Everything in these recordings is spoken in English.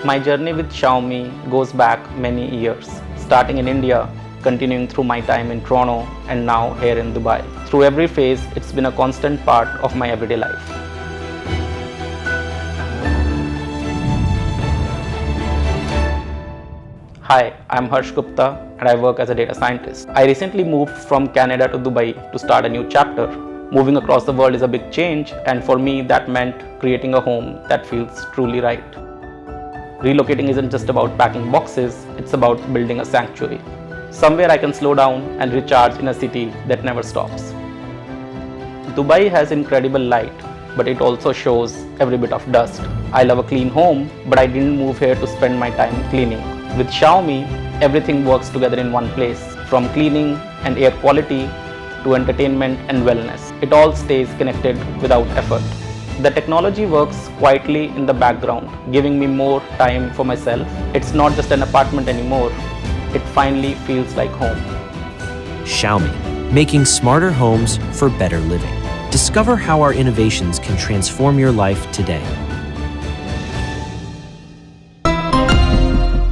My journey with Xiaomi goes back many years, starting in India, continuing through my time in Toronto, and now here in Dubai. Through every phase, it's been a constant part of my everyday life. Hi, I'm Gupta and I work as a data scientist. I recently moved from Canada to Dubai to start a new chapter. Moving across the world is a big change, and for me that meant creating a home that feels truly right. Relocating isn't just about packing boxes, it's about building a sanctuary. Somewhere I can slow down and recharge in a city that never stops. Dubai has incredible light, but it also shows every bit of dust. I love a clean home, but I didn't move here to spend my time cleaning. With Xiaomi, everything works together in one place, from cleaning and air quality to entertainment and wellness. It all stays connected without effort. The technology works quietly in the background, giving me more time for myself. It's not just an apartment anymore, it finally feels like home. Xiaomi, making smarter homes for better living. Discover how our innovations can transform your life today.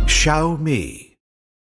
Xiaomi.